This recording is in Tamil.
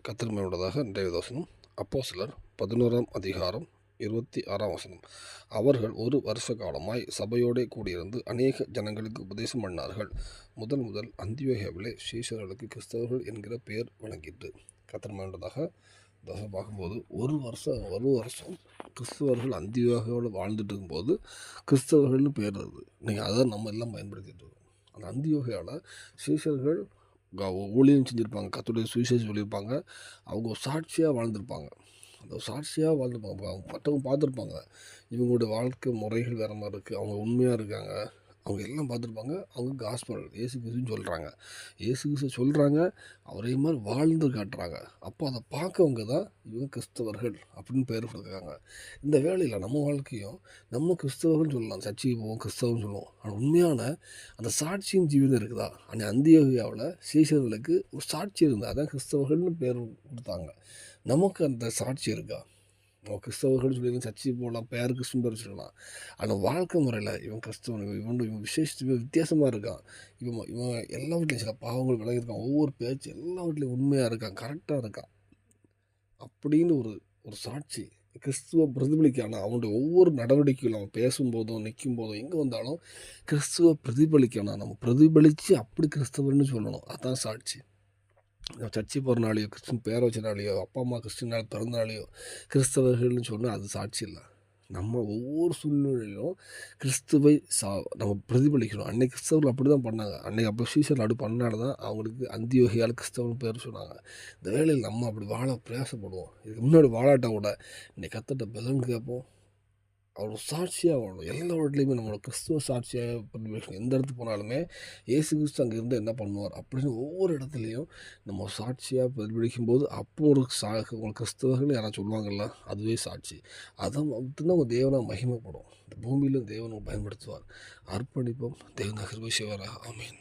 கர்த்தருடையதாக இன்றைய வசனம் அப்போஸ்தலர் 11ஆம் அதிகாரம் 26ஆம் வசனம். அவர்கள் ஒரு வருஷ காலமாய் சபையோடே கூடியிருந்து அநேக ஜனங்களுக்கு உபதேசம் பண்ணார்கள். முதல் அந்தியோகியாவிலே சீஷர்களுக்கு கிறிஸ்தவர்கள் என்கிற பெயர் வழங்கிட்டு. கர்த்தருடையதாக பார்க்கும்போது ஒரு வருஷம் கிறிஸ்தவர்கள் அந்தியோகியாவில் வாழ்ந்துட்டு இருக்கும்போது கிறிஸ்தவர்கள்னு பேர் வருது. நீங்கள் அதை நம்ம எல்லாம் பயன்படுத்திட்டு இருக்கோம். அந்த அந்தியோகியாவில் சீஷர்கள் ஊழியம் செஞ்சுருப்பாங்க, கர்த்தருடைய சுவிசேஷம் சொல்லியிருப்பாங்க, அவங்க சாட்சியாக வாழ்ந்திருப்பாங்க. அந்த சாட்சியாக வாழ்ந்துருப்பாங்க, மற்றவங்க பார்த்துருப்பாங்க இவங்களுடைய வாழ்க்கை முறைகள் வேறு மாதிரி இருக்குது, அவங்க உண்மையாக இருக்காங்க, அவங்க எல்லாம் பார்த்துருப்பாங்க. அவங்க காஸ்பல் இயேசு கிறிஸ்துன்னு சொல்கிறாங்க, இயேசு கிறிஸ்து சொல்கிறாங்க, அவரே மாதிரி வாழ்ந்து காட்டுறாங்க. அப்போ அதை பார்க்கவங்க தான் இவங்க கிறிஸ்தவர்கள் அப்படின்னு பேர் கொடுக்குறாங்க. இந்த வேளையில் நம்ம வாழ்க்கையும் நம்ம கிறிஸ்தவர்கள் சொல்லலாம், சர்ச்சைக்கு போவோம், கிறிஸ்தவன் சொல்லுவோம். ஆனால் உண்மையான அந்த சாட்சியின் ஜீவிதம் இருக்குதா? ஆனால் அந்தியோகியாவில் சீஷர்களுக்கு ஒரு சாட்சி இருந்தால் அதான் கிறிஸ்தவர்கள்னு பேர் கொடுத்தாங்க. நமக்கு அந்த சாட்சி இருக்கா? நம்ம கிறிஸ்தவர்கள் சொல்லி சர்ச்சை போடலாம், பேர் கிறிஸ்துவன் பேர் வச்சுக்கலாம். ஆனால் வாழ்க்கை முறையில் இவன் கிறிஸ்தவன், இவன் விசேஷத்துக்கு வித்தியாசமாக இருக்கான், இவன் எல்லா வீட்லையும் சில பாவங்கள் விலகிருக்கான், ஒவ்வொரு பேச்சு எல்லா வீட்லையும் உண்மையாக இருக்கான், கரெக்டாக இருக்கான் அப்படின்னு ஒரு சாட்சி கிறிஸ்துவ பிரதிபலிக்கான அவனுடைய ஒவ்வொரு நடவடிக்கைகளும் அவன் பேசும்போதும் நிற்கும் போதும் எங்கே வந்தாலும் கிறிஸ்துவ பிரதிபலிக்கணும். நம்ம பிரதிபலித்து அப்படி கிறிஸ்தவர்னு சொல்லணும். அதுதான் சாட்சி. சர்ச்சை போகிறனாலையோ, கிறிஸ்டின் பேரை வச்சனாலையோ, அப்பா அம்மா கிறிஸ்டினால் பிறந்தனாலையோ கிறிஸ்தவர்கள்னு சொன்னால் அது சாட்சி இல்லை. நம்ம ஒவ்வொரு சூழ்நிலையிலும் கிறிஸ்துவை நம்ம பிரதிபலிக்கணும். அன்னைக்கு கிறிஸ்தவர்கள் அப்படி தான் பண்ணாங்க. அன்றைக்கி அப்போ சீசர் அப்படி பண்ணால தான் அவங்களுக்கு அந்தியோகியால் கிறிஸ்தவன் பேர் சொன்னாங்க. இந்த வேளையில் நம்ம அப்படி வாழ பிரயாசப்படுவோம். இதுக்கு முன்னாடி வாழாட்டா கூட இன்றைக்கி கர்த்தர்ட்ட பலன் கேட்போம். அவர் சாட்சியாக வாழணும். எல்லா இடத்துலையுமே நம்மளோட கிறிஸ்துவ சாட்சியாக பிரதிபலிக்கணும். எந்த இடத்துக்கு போனாலுமே இயேசு கிறிஸ்து அங்கே இருந்து என்ன பண்ணுவார் அப்படின்னு ஒவ்வொரு இடத்துலையும் நம்ம சாட்சியாக பிரதிபலிக்கும் போது அப்போ உங்களுக்கு கிறிஸ்தவர்கள் யாராவது சொல்லுவாங்கள்ல, அதுவே சாட்சி. அதை மட்டும்தான் உங்கள் தேவனாக மகிமைப்படும். இந்த பூமியில் தேவனை பயன்படுத்துவார். அர்ப்பணிப்போம். தேவனாக கிருபை செய்வாராக. ஆமென்.